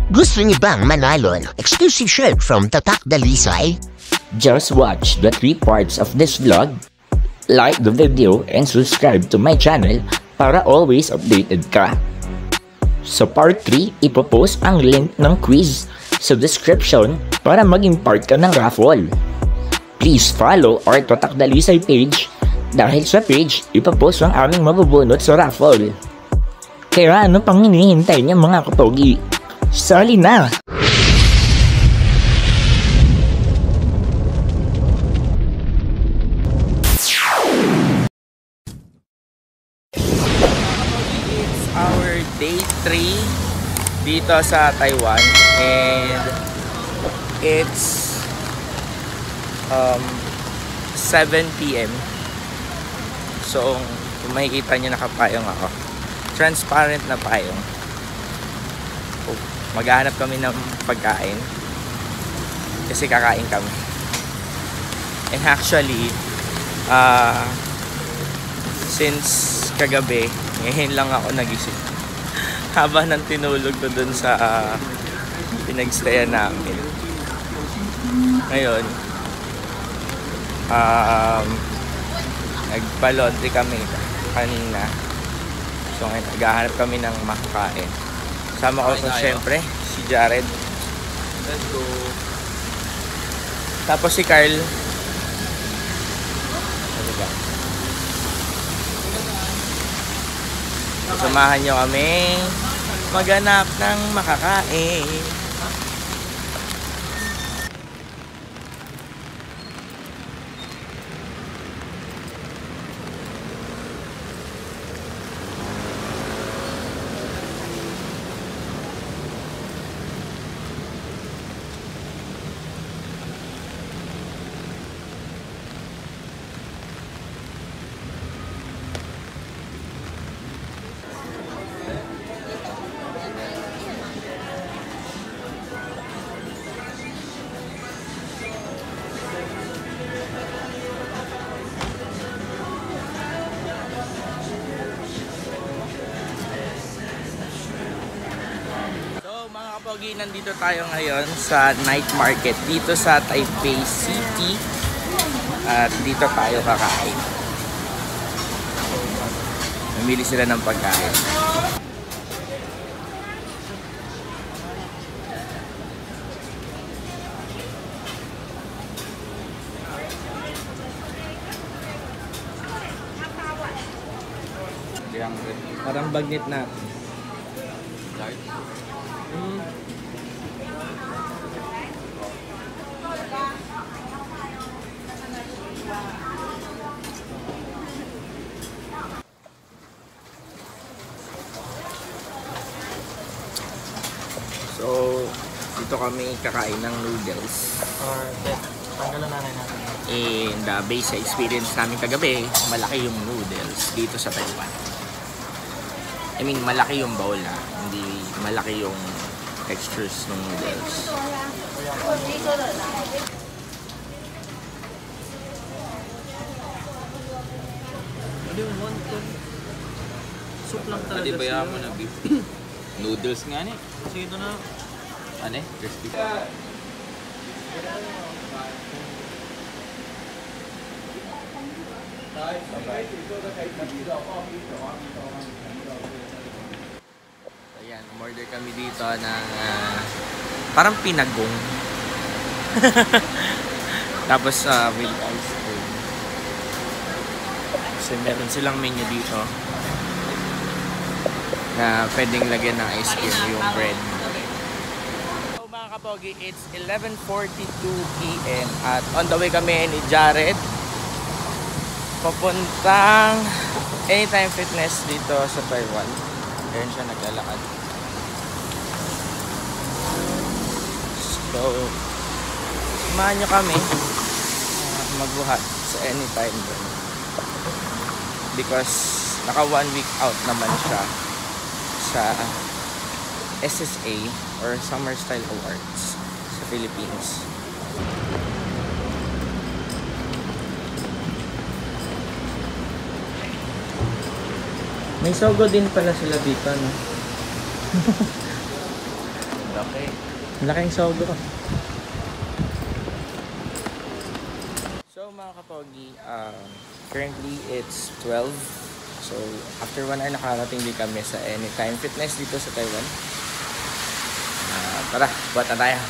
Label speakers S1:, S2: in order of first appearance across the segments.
S1: Gusto niyo bang manalo ng exclusive shirt from Tatak Dalisay?
S2: Just watch the 3 parts of this vlog, like the video, and subscribe to my channel para always updated ka. Sa part 3, ipopost ang link ng quiz sa description para maging part ka ng raffle. Please follow our Tatak Dalisay page dahil sa page, ipopost ang aming mabubunot sa raffle. Kaya ano pang hinihintay niya mga kapogi? Sali na!
S3: It's our day 3 dito sa Taiwan and it's 7 PM. So kung makikita nyo, nakapayong ako, transparent na payong. Maghahanap kami ng pagkain kasi kakain kami. And actually since kagabi, ngayon lang ako nagising haba ng tinulog ko dun sa pinagstayan namin. Ngayon nagpa-laundry kami kanina, so ngayon naghahanap kami ng makakain. Sama ko sa syempre si Jared. Let's go. Tapos si Carl. Ano ba? Samahan nyo kami maghanap ng makakain. Pogi, nandito tayo ngayon sa night market dito sa Taipei City at dito tayo kakain. Namili sila ng pagkain. Parang bagnet natin. So, dito kami kakain ng noodles.
S4: Tanggalan natin.
S3: And based sa experience namin kagabi, malaki yung noodles dito sa Taiwan. I mean, malaki yung bowl ha. Hindi malaki yung textures ng noodles.
S4: Ano yung soup lang talaga.
S5: Hindi ba mo na beef? Noodles nga ni.
S4: Sige, ito na.
S5: Ano? Crispy.
S3: Ayan, umorder kami dito ng parang pinagong. Tapos with ice cream. Kasi meron silang menu dito na pwedeng lagyan ng ice cream yung bread. So mga kapogi, it's 11:42 PM at on the way kami ni Jared papuntang Anytime Fitness dito sa Taiwan. Ayun siya naglalakad. So samahan nyo kami magbuhat sa Anytime din. Because naka 1 week out naman siya sa SSA or Summer Style Awards sa Philippines. May sogo din pala sila dito, no? Laki.
S4: Laking sogo.
S3: So mga kapogi, currently it's 12. So after 1 hour nakarating din kami sa Anytime Fitness dito sa Taiwan. Tara, buhat na tayo.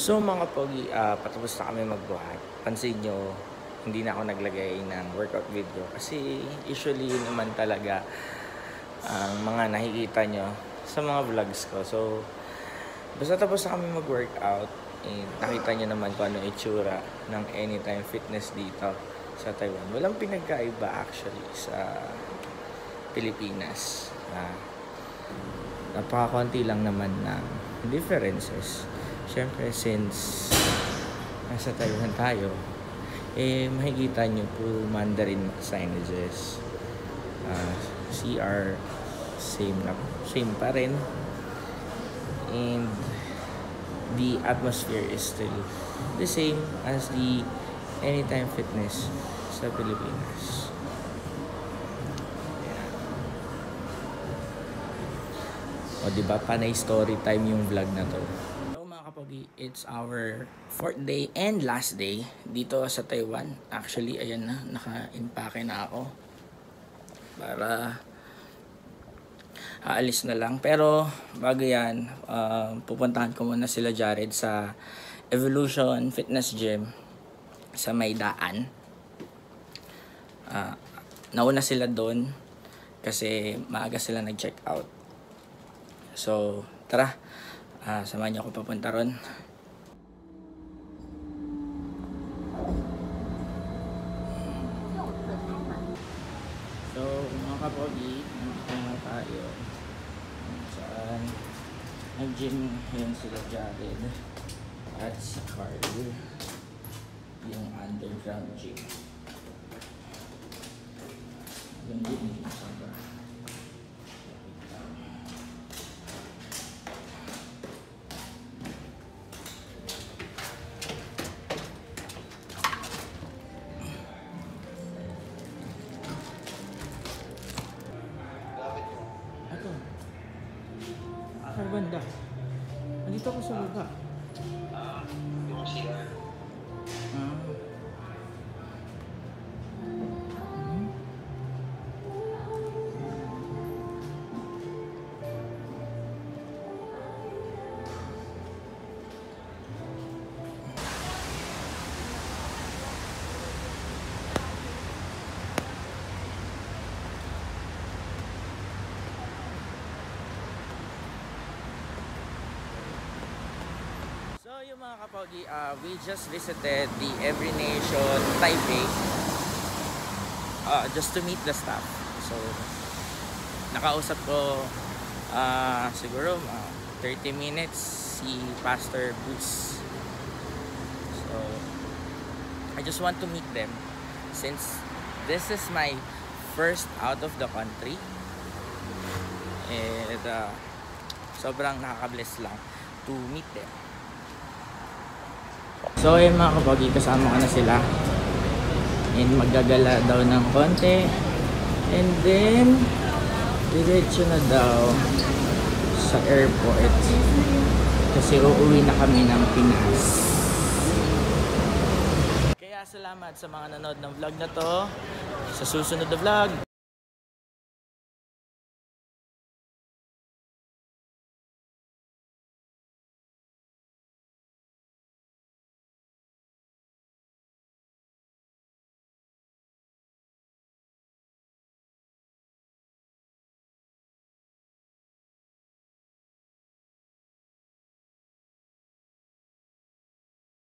S3: So mga pogi, patapos na kami magbuhat. Pansin nyo, hindi na ako naglagay ng workout video kasi usually yun naman talaga ang mga nakikita nyo sa mga vlogs ko. So basta tapos na kami mag-workout, nakita nyo naman kung ano itsura ng Anytime Fitness dito sa Taiwan. Walang pinagkaiba actually sa Pilipinas. Napakakunti lang naman ng differences. Siyempre, since nasa Taiwan tayo, makikita nyo po Mandarin signages. CR, same pa rin. And the atmosphere is still the same as the Anytime Fitness sa Pilipinas. O diba, panay story time yung vlog na to. Kapogi, it's our 4th day and last day dito sa Taiwan. Actually, ayan na, naka-impake na ako para aalis na lang. Pero bago yan, pupuntahan ko muna sila Jared sa Evolution Fitness Gym sa Maydaan. Nauna sila doon kasi maaga sila nag-check out. So tara, samahan niyo ako papunta ron. So mga kapogi, nandito na tayo saan nag-gym yun sila Jared at si Carl, yung underground gym. Yung gym yung sobra. Ay, banda. Nandito ako sa baba. Yung CR. So yung mga kapogi, we just visited the Every Nation Taipei just to meet the staff. So nakausap ko siguro 30 minutes si Pastor Bruce. So I just want to meet them since this is my first out of the country, and sobrang nakaka-bless lang to meet them. So ayun mga kapogi, kasama ko na sila and maggagala daw ng konti and then diretso na daw sa airport kasi uuwi na kami ng Pinas. Kaya salamat sa mga nanood ng vlog na to. Sa susunod na vlog,